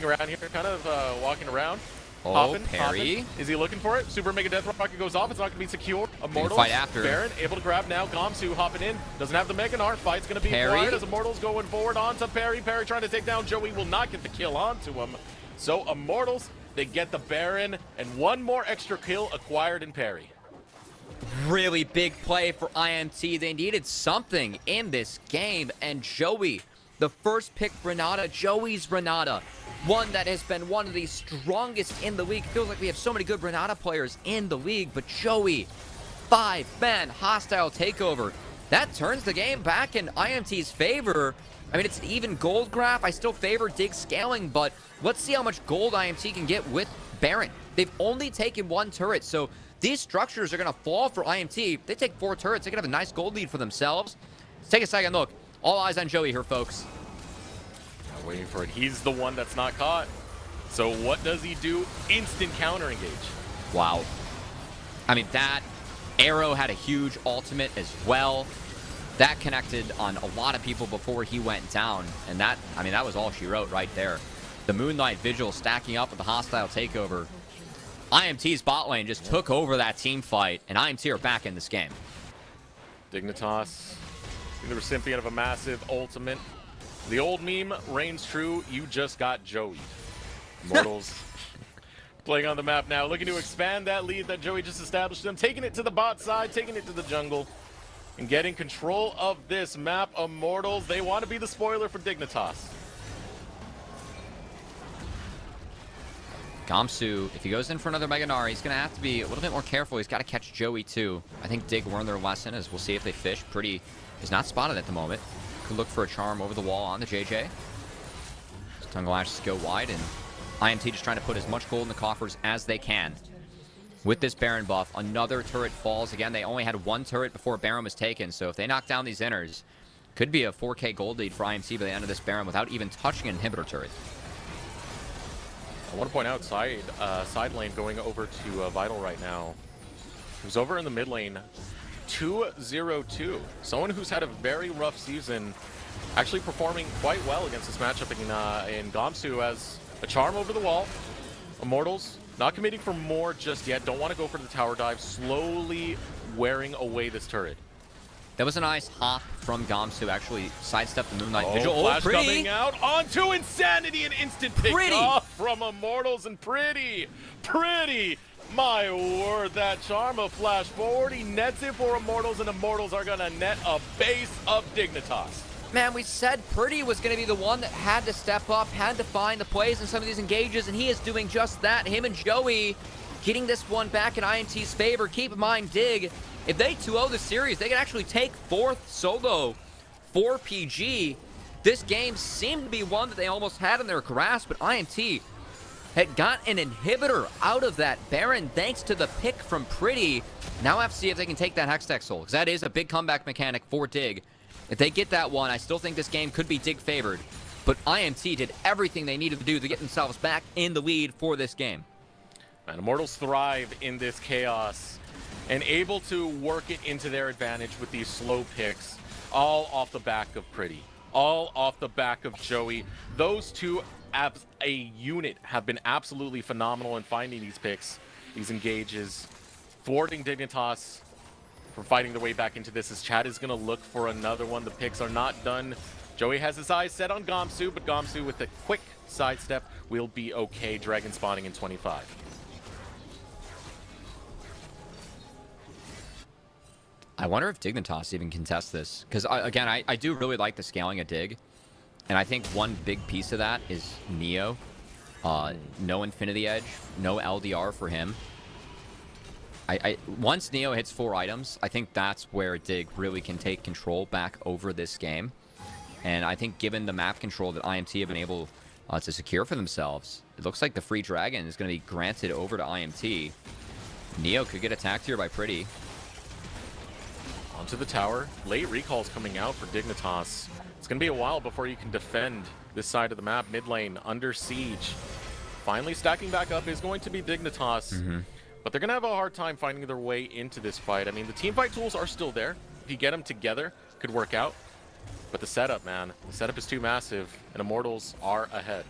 Around here, kind of walking around. Oh, hopping. Is he looking for it? Super Mega Death Rocket goes off. It's not going to be secure. Immortals. Fight after. Baron able to grab now. Gamsu hopping in. Doesn't have the Mega Gnar. Fight's going to be quiet as Immortals going forward onto Perry. Perry trying to take down Joey. Will not get the kill onto him. So Immortals, they get the Baron and one more extra kill acquired in Perry. Really big play for IMT. They needed something in this game. And Joey, the first pick Renata, Joey's Renata. One that has been one of the strongest in the league. Feels like we have so many good Renata players in the league, but Joey, 5-man hostile takeover. That turns the game back in IMT's favor. I mean, it's an even gold graph. I still favor Dig scaling, but let's see how much gold IMT can get with Baron. They've only taken 1 turret, so these structures are going to fall for IMT. If they take 4 turrets, they can have a nice gold lead for themselves. Let's take a second look. All eyes on Joey here, folks. Waiting for it. He's the one that's not caught. So what does he do? Instant counter engage. Wow. I mean, that arrow had a huge ultimate as well. That connected on a lot of people before he went down. And that, I mean, that was all she wrote right there. The Moonlight Vigil stacking up with the hostile takeover. IMT's bot lane just took over that team fight, and IMT are back in this game. Dignitas, the recipient of a massive ultimate. The old meme reigns true. You just got Joey. Immortals playing on the map now, looking to expand that lead that Joey just established them, taking it to the bot side, taking it to the jungle, and getting control of this map. Immortals, they want to be the spoiler for Dignitas. Gamsu, if he goes in for another Mega Gnar, he's going to have to be a little bit more careful. He's got to catch Joey, too. I think Dig learned their lesson, as we'll see if they fish. Pretty is not spotted at the moment. Could look for a charm over the wall on the JJ. Tungle Ashes go wide, and IMT just trying to put as much gold in the coffers as they can. With this Baron buff, another turret falls. Again, they only had 1 turret before Baron was taken, so if they knock down these inners, could be a 4K gold lead for IMT by the end of this Baron without even touching an inhibitor turret. I want to point out side lane going over to Vital right now. Who's over in the mid lane. 2-0-2. Someone who's had a very rough season, actually performing quite well against this matchup in Gamsu as a charm over the wall. Immortals not committing for more just yet. Don't want to go for the tower dive. Slowly wearing away this turret. That was a nice hop from Gamsu. Actually sidestepped the Moonlight Vigil. Flash coming out onto Insanity. An instant pick off from Immortals, and pretty. My word, that charm of flash forward. He nets it for Immortals, and Immortals are going to net a base of Dignitas. Man, we said Pretty was going to be the one that had to step up, had to find the plays in some of these engages, and he is doing just that. Him and Joey getting this one back in IMT's favor. Keep in mind, Dig, if they 2-0 the series, they can actually take 4th solo for PG. This game seemed to be one that they almost had in their grasp, but IMT had got an inhibitor out of that Baron thanks to the pick from Pretty. Now have to see if they can take that Hextech Soul, because that is a big comeback mechanic for Dig. If they get that one, I still think this game could be Dig favored. But IMT did everything they needed to do to get themselves back in the lead for this game. And Immortals thrive in this chaos and able to work it into their advantage with these slow picks, all off the back of Pretty, all off the back of Joey. Those two as a unit have been absolutely phenomenal in finding these picks, these engages, thwarting Dignitas from fighting their way back into this, as Chad is going to look for another one. The picks are not done. Joey has his eyes set on Gamsu, but Gamsu with a quick sidestep will be okay. Dragon spawning in 25. I wonder if Dignitas even can test this, because again, I do really like the scaling of Dig. And I think one big piece of that is Neo. No Infinity Edge, no LDR for him. Once Neo hits 4 items, I think that's where Dig really can take control back over this game. And I think given the map control that IMT have been able to secure for themselves. It looks like the free dragon is going to be granted over to IMT. Neo could get attacked here by Pretty. Onto the tower. Late recalls coming out for Dignitas. It's going to be a while before you can defend this side of the map. Mid lane under siege. Finally stacking back up is going to be Dignitas. But they're going to have a hard time finding their way into this fight. I mean, the team fight tools are still there. If you get them together, could work out. But the setup, man, the setup is too massive, and Immortals are ahead.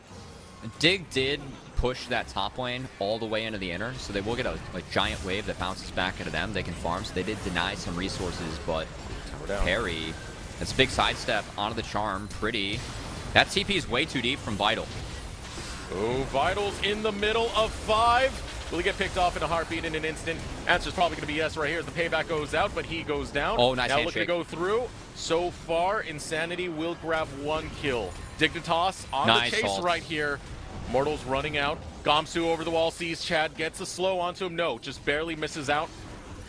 Dig did push that top lane all the way into the inner, so they will get a giant wave that bounces back into them. They can farm, so they did deny some resources, but Perry, that's a big sidestep onto the charm. Pretty. That TP is way too deep from Vital. Oh, Vital's in the middle of 5. Will he get picked off in a heartbeat in an instant? Answer's probably going to be yes right here as the payback goes out, but he goes down. Oh, nice now handshake. looking to go through. So far, Insanity will grab 1 kill. Dignitas on Nice the chase ult. right here. Mortals running out. Gamsu over the wall sees Chad, gets a slow onto him. No, just barely misses out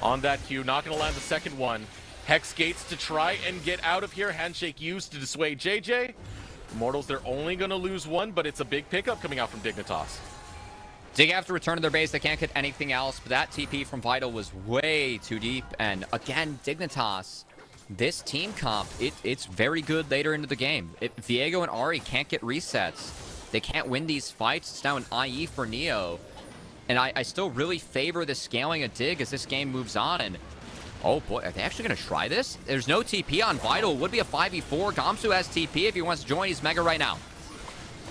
on that Q. Not going to land the second one. Hex gates to try and get out of here. Handshake used to dissuade JJ. Immortals, they're only going to lose 1, but it's a big pickup coming out from Dignitas. Dig have to return to their base. They can't get anything else, but that TP from Vital was way too deep. And again, Dignitas, this team comp, it's very good later into the game. If Viego and Ari can't get resets, they can't win these fights. It's now an IE for Neo. And I still really favor the scaling of Dig as this game moves on. And oh boy, are they actually going to try this? There's no TP on Vital. Would be a 5v4. Gamsu has TP if he wants to join. He's Mega right now.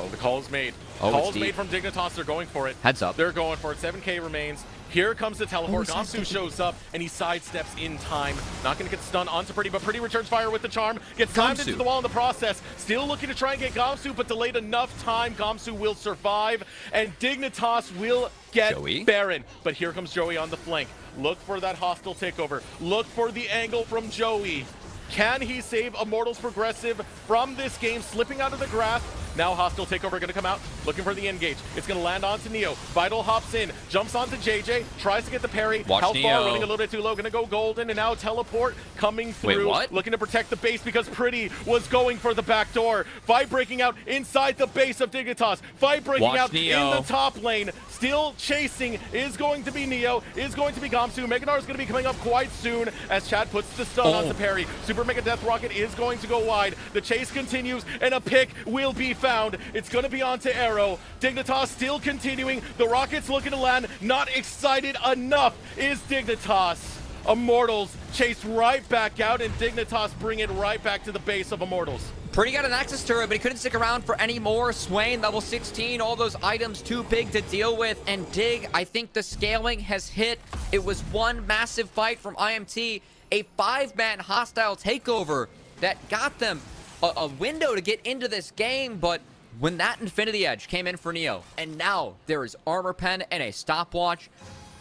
Oh, the call is made. Oh, call it's is made deep. from Dignitas. They're going for it. Heads up. They're going for it. 7k remains. Here comes the teleport. Oh, Gamsu shows up, and he sidesteps in time. Not going to get stunned onto Pretty, but Pretty returns fire with the charm. Gets timed into the wall in the process. Still looking to try and get Gamsu, but delayed enough time. Gamsu will survive, and Dignitas will get Joey? Baron. But here comes Joey on the flank. Look for that hostile takeover. Look for the angle from Joey. Can he save Immortals Progressive from this game, slipping out of the grasp? Now hostile takeover going to come out, looking for the engage. It's going to land onto Neo. Vital hops in, jumps onto JJ, tries to get the parry. Watch How Neo. far? Running a little bit too low. Going to go golden, and now teleport coming through. Wait, what? Looking to protect the base because Pretty was going for the back door. Fight breaking out inside the base of Dignitas. Fight breaking Watch out Neo. in the top lane. Still chasing is going to be Neo, is going to be Gamsu. Meganar is going to be coming up quite soon as Chad puts the stun onto Perry. Super Mega Death Rocket is going to go wide. The chase continues, and a pick will be found. It's going to be onto Arrow. Dignitas still continuing. The Rocket's looking to land. Not excited enough is Dignitas. Immortals chase right back out, and Dignitas bring it right back to the base of Immortals. Pretty got an access turret, but he couldn't stick around for any more. Swain, level 16, all those items too big to deal with. And Dig, I think the scaling has hit. It was one massive fight from IMT, a 5-man hostile takeover that got them a window to get into this game. But when that Infinity Edge came in for Neo, and now there is Armor Pen and a stopwatch,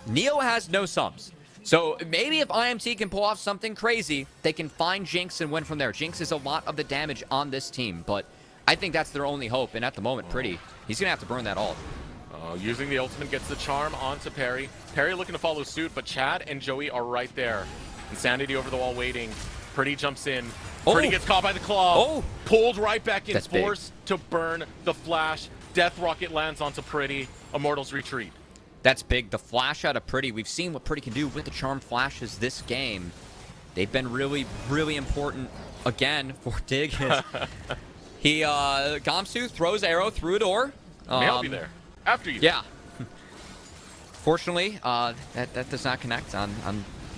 Neo has no sums. So maybe if IMT can pull off something crazy, they can find Jinx and win from there. Jinx is a lot of the damage on this team, but I think that's their only hope. And at the moment, Pretty, he's going to have to burn that ult. Using the ultimate gets the charm onto Perry. Perry looking to follow suit, but Chad and Joey are right there. Insanity over the wall waiting. Pretty jumps in. Pretty gets caught by the claw. Pulled right back in. That's forced to burn the flash. Death Rocket lands onto Pretty. Immortals retreat. That's big. The flash out of Pretty. We've seen what Pretty can do with the charm flashes this game. They've been really, really important again for Dig. Gamsu throws arrow through a door. May help you there. After you. Yeah. Fortunately, that does not connect on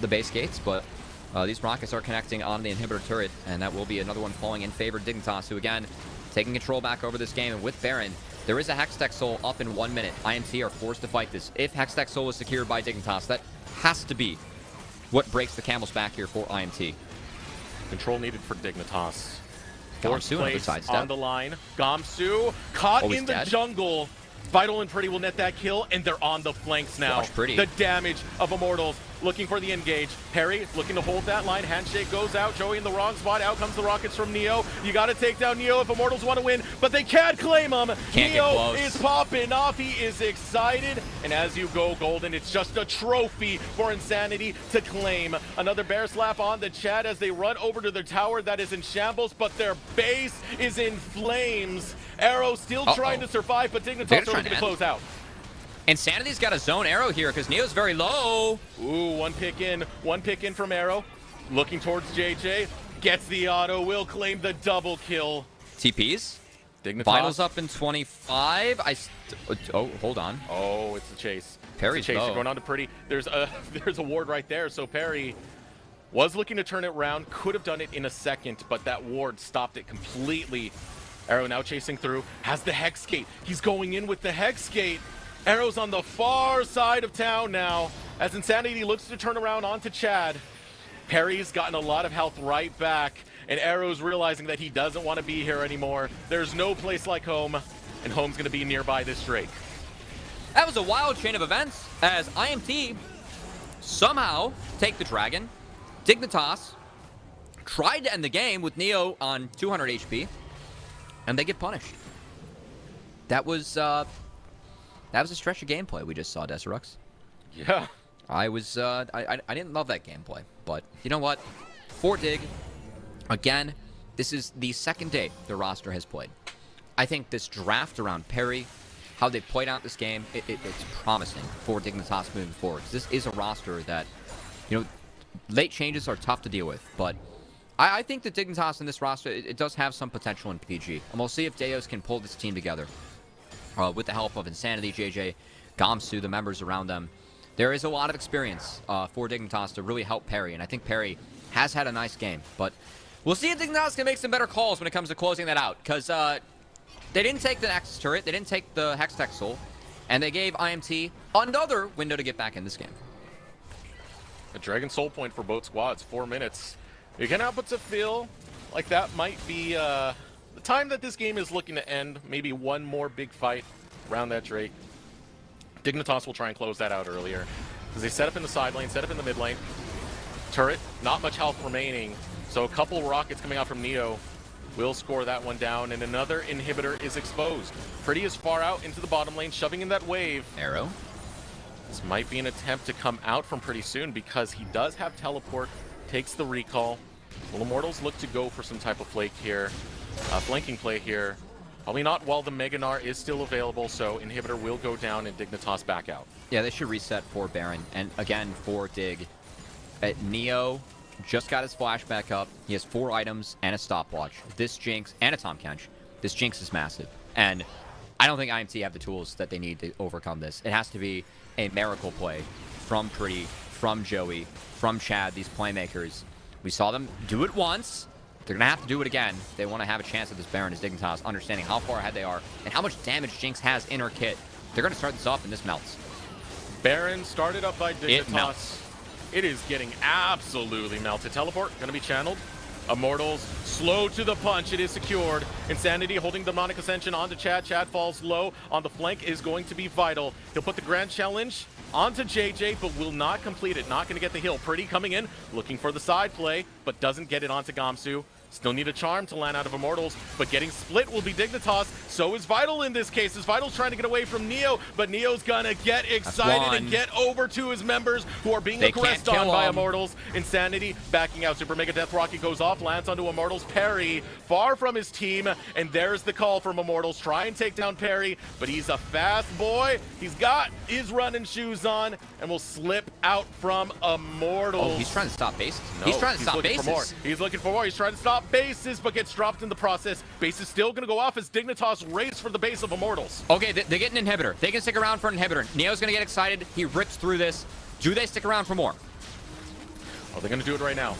the base gates, but these rockets are connecting on the inhibitor turret, and that will be another one falling in favor of Dignitas, who again, taking control back over this game. And with Baron, there is a Hextech Soul up in 1 minute. IMT are forced to fight this. If Hextech Soul is secured by Dignitas, that has to be what breaks the camel's back here for IMT. Control needed for Dignitas. Gamsu, another Place sidestep. on the line. Gamsu caught he's in the dead. jungle. Vital and Pretty will net that kill, and they're on the flanks now. Watch Pretty. The damage of Immortals looking for the engage. Perry looking to hold that line. Handshake goes out. Joey in the wrong spot. Out comes the rockets from Neo. You got to take down Neo if Immortals want to win, but they can't claim him. Can't Neo get close. is popping off. He is excited, and as you go golden, it's just a trophy for Insanity to claim. Another bear slap on the Chad as they run over to their tower that is in shambles, but their base is in flames. Arrow still trying to survive, but Dignitas are going to close out. Insanity's got a zone Arrow here because Neo's very low. Ooh, one pick in from Arrow. Looking towards JJ. Gets the auto, will claim the double kill. TPs. Dignitas. Vitals up in 25. Oh, hold on. Oh, it's the chase. Perry's low. Going on to Pretty. There's a ward right there, so Perry was looking to turn it around. Could have done it in a second, but that ward stopped it completely. Arrow now chasing through. Has the Hex Gate. He's going in with the Hex Gate. Arrow's on the far side of town now as Insanity looks to turn around onto Chad. Perry's gotten a lot of health right back, and Arrow's realizing that he doesn't want to be here anymore. There's no place like home, and home's going to be nearby this Drake. That was a wild chain of events as IMT somehow take the Dragon. Dignitas tried to end the game with Neo on 200 HP, and they get punished. That was a stretch of gameplay we just saw, Deserux. Yeah. I didn't love that gameplay, but you know what? For Dig, again, this is the second day the roster has played. I think this draft around Perry, how they played out this game, it's promising for Dignitas moving forward. This is a roster that, late changes are tough to deal with, but I think that Dignitas in this roster, it does have some potential in PG, and we'll see if Deos can pull this team together with the help of Insanity, JJ, Gamsu, the members around them. There is a lot of experience for Dignitas to really help Perry, and I think Perry has had a nice game. But we'll see if Dignitas can make some better calls when it comes to closing that out, because they didn't take the Nexus turret, they didn't take the Hextech Soul, and they gave IMT another window to get back in this game. A Dragon Soul point for both squads, 4 minutes. You can help it to feel like that might be the time that this game is looking to end. Maybe one more big fight around that Drake. Dignitas will try and close that out earlier because they set up in the side lane, set up in the mid lane. Turret, not much health remaining, so a couple rockets coming out from Neo will score that one down, and another inhibitor is exposed. Pretty is far out into the bottom lane, shoving in that wave. Arrow. This might be an attempt to come out from pretty soon because he does have teleport, takes the recall. Will Immortals look to go for some type of flanking play here? Probably not while the Meganar is still available, so inhibitor will go down and Dignitas back out. Yeah, they should reset for Baron. And again, for Dig, Neo just got his flashback up. He has 4 items and a stopwatch. This Jinx, and a Tahm Kench. This Jinx is massive. And I don't think IMT have the tools that they need to overcome this. It has to be a miracle play from Pretty, from Joey, from Chad, these playmakers. We saw them do it once. They're going to have to do it again. They want to have a chance at this Baron as Dignitas, understanding how far ahead they are and how much damage Jinx has in her kit. They're going to start this off, and this melts. Baron started up by Dignitas. It melts. It is getting absolutely melted. Teleport going to be channeled. Immortals slow to the punch. It is secured. Insanity holding Demonic Ascension onto Chad. Chad falls low. On the flank is going to be Vital. He'll put the Grand Challenge onto JJ, but will not complete it. Not going to get the heal. Pretty coming in, looking for the side play, but doesn't get it onto Gamsu. Still need a charm to land out of Immortals, but getting split will be Dignitas. So is Vital in this case, as Vital's trying to get away from Neo, but Neo's gonna get excited and get over to his members who are being aggressed on by Immortals. Insanity backing out. Super Mega Death Rocket goes off, lands onto Immortals. Perry far from his team, and there's the call from Immortals. Try and take down Perry, but he's a fast boy. He's got his running shoes on, and will slip out from Immortals. Oh, he's trying to stop bases. No, he's trying to stop bases. For more. He's looking for more. He's trying to stop bases, but gets dropped in the process. Base is still going to go off as Dignitas race for the base of Immortals. Okay, they get an inhibitor. They can stick around for an inhibitor. Neo's going to get excited. He rips through this. Do they stick around for more? Are they going to do it right now?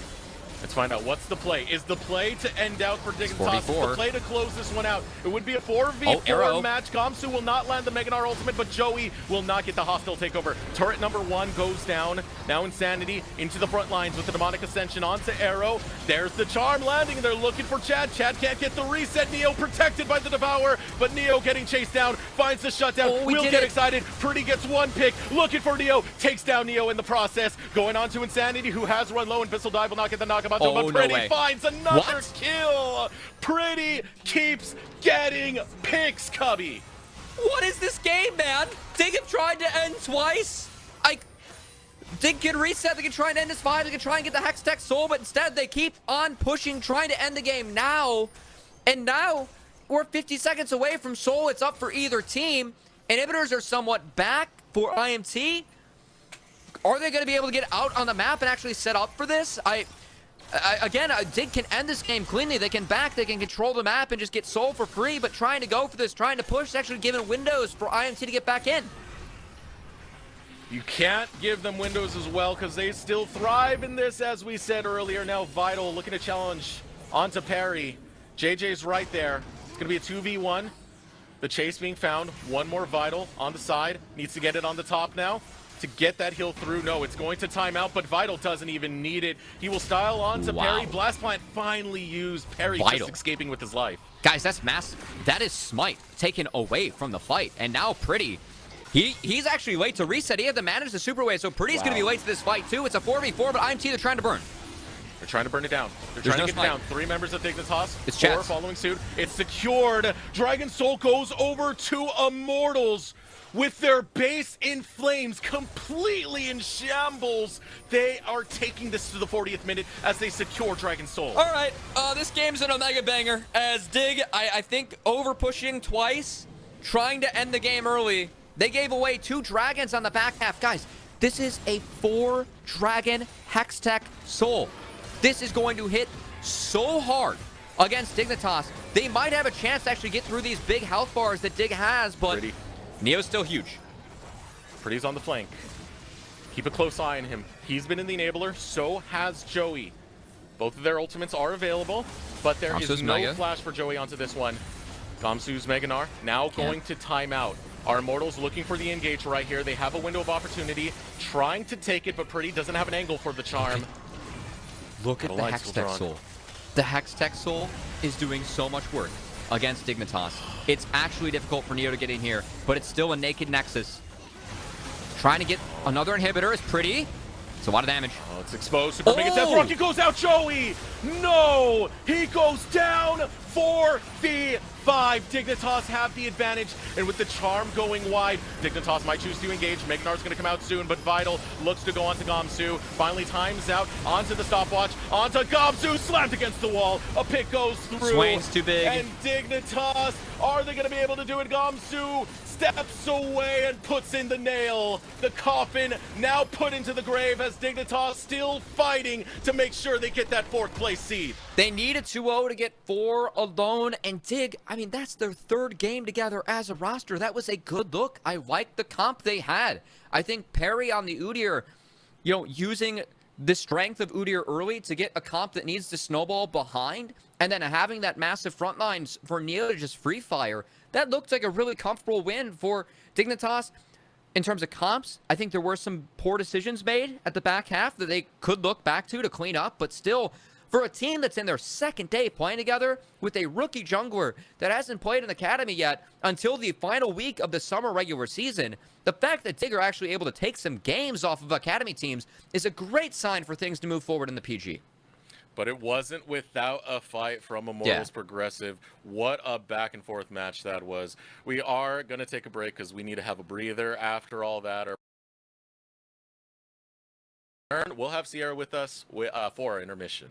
Let's find out. What's the play? Is the play to end out for Dignitas? The play to close this one out. It would be a 4v4 match. Gamsu will not land the Meganar ultimate, but Joey will not get the hostile takeover. Turret number 1 goes down. Now Insanity into the front lines with the Demonic Ascension onto Arrow. There's the charm landing. They're looking for Chad. Chad can't get the reset. Neo protected by the Devourer, but Neo getting chased down. Finds the shutdown. Will get excited. Pretty gets one pick. Looking for Neo. Takes down Neo in the process. Going on to Insanity, who has run low, and Pistol Dive will not get the knockup. But Pretty finds another kill. Pretty keeps getting picks, Cubby. What is this game, man? Dig have tried to end twice. Dig can reset. They can try and end this 5. They can try and get the Hextech Soul, but instead they keep on pushing, trying to end the game now. And now we're 50 seconds away from Seoul. It's up for either team. Inhibitors are somewhat back for IMT. Are they going to be able to get out on the map and actually set up for this? Again, Dig can end this game cleanly. They can back, they can control the map and just get Seoul for free, but trying to go for this, trying to push, is actually giving windows for IMT to get back in. You can't give them windows as well because they still thrive in this, as we said earlier. Now Vital looking to challenge onto Perry. JJ's right there. It's going to be a 2v1. The chase being found. One more Vital on the side. Needs to get it on the top now to get that heal through. No, it's going to time out, but Vital doesn't even need it. He will style onto Perry. Blast Plant finally used. Perry just escaping with his life. Guys, that's massive. That is Smite taken away from the fight. And now Pretty, he's actually late to reset. He had to manage the super wave, so Pretty's going to be late to this fight too. It's a 4v4, but IMT, they're trying to burn. They're trying to burn it down. They're trying to get it down. 3 members of Dignitas. It's 4 following suit. It's secured. Dragon Soul goes over to Immortals with their base in flames, completely in shambles. They are taking this to the 40th minute as they secure Dragon Soul. All right, this game's an Omega banger as Dig, I think, over pushing twice, trying to end the game early. They gave away 2 dragons on the back half. Guys, this is a 4-dragon Hextech Soul. This is going to hit so hard against Dignitas. They might have a chance to actually get through these big health bars that Dig has, but Neo's still huge. Pretty's on the flank. Keep a close eye on him. He's been in the enabler, so has Joey. Both of their ultimates are available, but there is no flash for Joey onto this one. Gamsu's Meganar now going to timeout. Our Immortals looking for the engage right here. They have a window of opportunity, trying to take it, but Pretty doesn't have an angle for the charm. Look at the Hextech Soul. The Hextech Soul is doing so much work against Dignitas. It's actually difficult for Neo to get in here, but it's still a naked Nexus. Trying to get another inhibitor is Pretty. It's a lot of damage. Oh, it's exposed. Super Mega Death Rocket goes out. Joey! No! He goes down for the 5. Dignitas have the advantage, and with the charm going wide, Dignitas might choose to engage. Magnar's going to come out soon, but Vital looks to go onto Gamsu. Finally times out onto the stopwatch, onto Gamsu, slammed against the wall. A pick goes through. Swain's too big. And Dignitas, are they going to be able to do it? Gamsu steps away and puts in the nail. The coffin now put into the grave as Dignitas still fighting to make sure they get that 4th place seed. They need a 2-0 to get 4 alone, and Dig, I mean, that's their 3rd game together as a roster. That was a good look. I like the comp they had. I think Perry on the Udyr, you know, using the strength of Udyr early to get a comp that needs to snowball behind, and then having that massive front lines for Neo to just free fire, that looked like a really comfortable win for Dignitas. In terms of comps, I think there were some poor decisions made at the back half that they could look back to clean up, but still, for a team that's in their 2nd day playing together with a rookie jungler that hasn't played in Academy yet until the final week of the summer regular season, the fact that Dig are actually able to take some games off of Academy teams is a great sign for things to move forward in the PG. But it wasn't without a fight from Immortals Progressive. What a back and forth match that was. We are going to take a break because we need to have a breather after all that. We'll have Sierra with us for our intermission.